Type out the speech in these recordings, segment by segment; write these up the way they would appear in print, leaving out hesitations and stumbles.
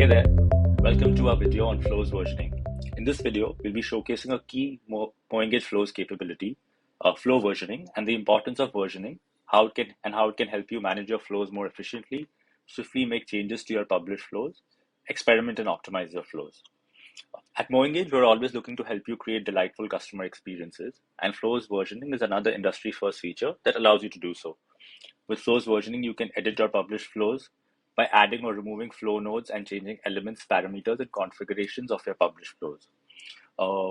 there, welcome to our video on flows versioning. In this video, we'll be showcasing a key MoEngage flows capability, flow versioning, and the importance of versioning, how it can help you manage your flows more efficiently, swiftly make changes to your published flows, experiment and optimize your flows. At MoEngage, we're always looking to help you create delightful customer experiences, and flows versioning is another industry first feature that allows you to do so. With flows versioning, you can edit your published flows by adding or removing flow nodes and changing elements, parameters, and configurations of your published flows.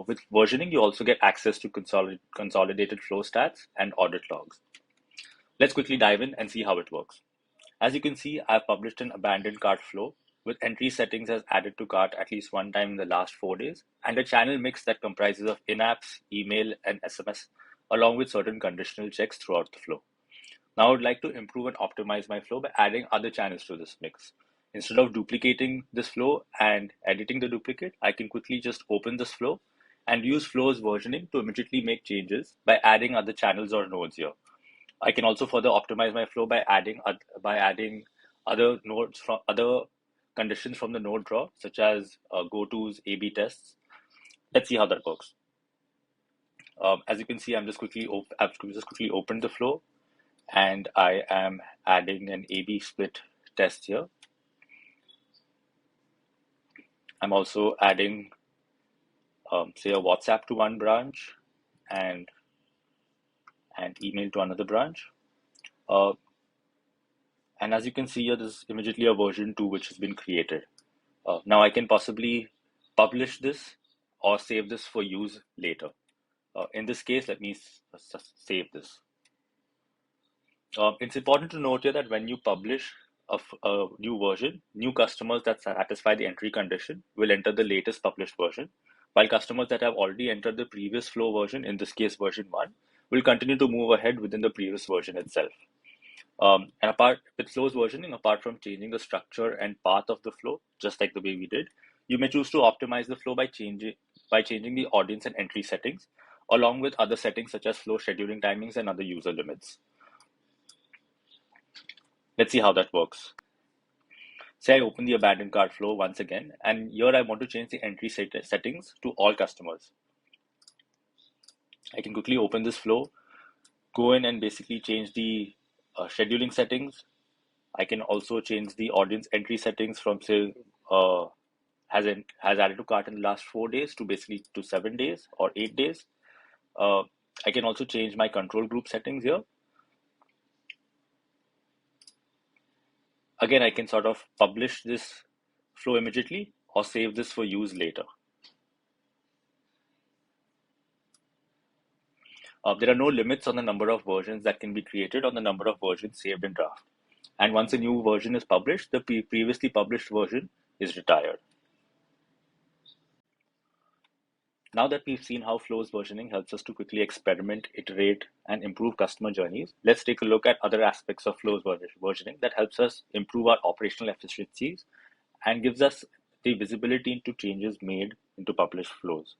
With versioning, you also get access to consolidated flow stats and audit logs. Let's quickly dive in and see how it works. As you can see, I've published an abandoned cart flow with entry settings as added to cart at least one time in the last 4 days, and a channel mix that comprises of in-apps, email, and SMS, along with certain conditional checks throughout the flow. Now I would like to improve and optimize my flow by adding other channels to this mix. Instead of duplicating this flow and editing the duplicate, I can quickly just open this flow and use flows versioning to immediately make changes by adding other channels or nodes here. I can also further optimize my flow by adding other nodes from other conditions from the node drawer, such as go-tos, A/B tests. Let's see how that works. As you can see, I've just quickly opened the flow, and I am adding an A/B split test here. I'm also adding, say, a WhatsApp to one branch and email to another branch. And as you can see here, there's immediately a version 2 which has been created. Now I can possibly publish this or save this for use later. In this case, let me save this. It's important to note here that when you publish a new version, new customers that satisfy the entry condition will enter the latest published version, while customers that have already entered the previous flow version, in this case version 1, will continue to move ahead within the previous version itself. And with flows versioning, apart from changing the structure and path of the flow, just like the way we did, you may choose to optimize the flow by changing the audience and entry settings, along with other settings such as flow scheduling timings and other user limits. Let's see how that works. Say I open the abandoned cart flow once again, and here I want to change the entry settings to all customers. I can quickly open this flow, go in and basically change the scheduling settings. I can also change the audience entry settings from, say, has added to cart in the last 4 days to basically to 7 days or 8 days. I can also change my control group settings here. Again, I can sort of publish this flow immediately or save this for use later. There are no limits on the number of versions that can be created or the number of versions saved in draft. And once a new version is published, the previously published version is retired. Now that we've seen how flows versioning helps us to quickly experiment, iterate, and improve customer journeys, let's take a look at other aspects of flows versioning that helps us improve our operational efficiencies and gives us the visibility into changes made into published flows.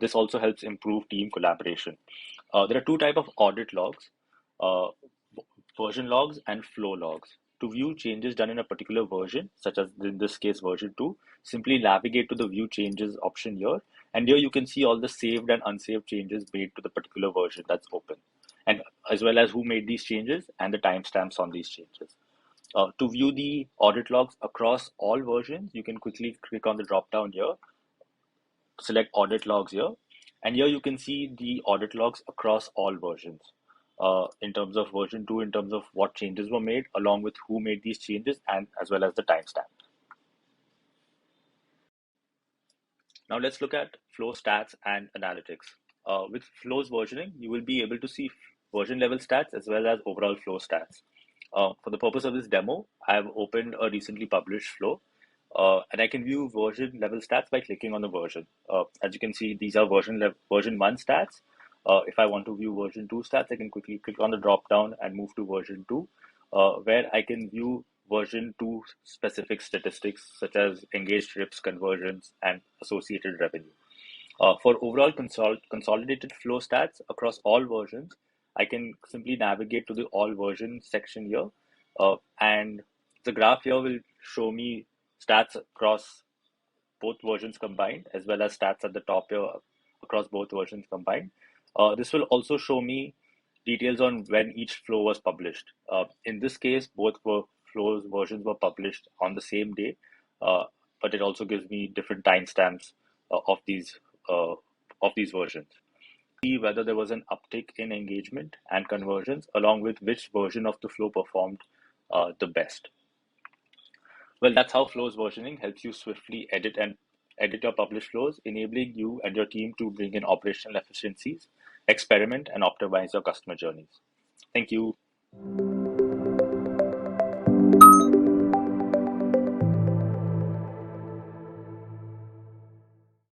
This also helps improve team collaboration. There are two types of audit logs, version logs and flow logs. To view changes done in a particular version, such as in this case version 2, simply navigate to the view changes option here, and here you can see all the saved and unsaved changes made to the particular version that's open, and as well as who made these changes and the timestamps on these changes. To view the audit logs across all versions, you can quickly click on the drop down here, select audit logs here, and here you can see the audit logs across all versions. In terms of version 2, in terms of what changes were made, along with who made these changes, and as well as the timestamp. Now let's look at flow stats and analytics. With flows versioning, you will be able to see version level stats as well as overall flow stats. For the purpose of this demo, I have opened a recently published flow, and I can view version level stats by clicking on the version. As you can see, these are version 1 stats. If I want to view version 2 stats, I can quickly click on the drop down and move to version 2, where I can view version 2 specific statistics such as engaged trips, conversions, and associated revenue. For overall consolidated flow stats across all versions, I can simply navigate to the all versions section here, and the graph here will show me stats across both versions combined, as well as stats at the top here across both versions combined. This will also show me details on when each flow was published. In this case, both flows versions were published on the same day, uh, but it also gives me different timestamps uh, of these versions. See whether there was an uptick in engagement and conversions, along with which version of the flow performed the best. Well, that's how flows versioning helps you swiftly edit your published flows, enabling you and your team to bring in operational efficiencies, experiment, and optimize your customer journeys. Thank you.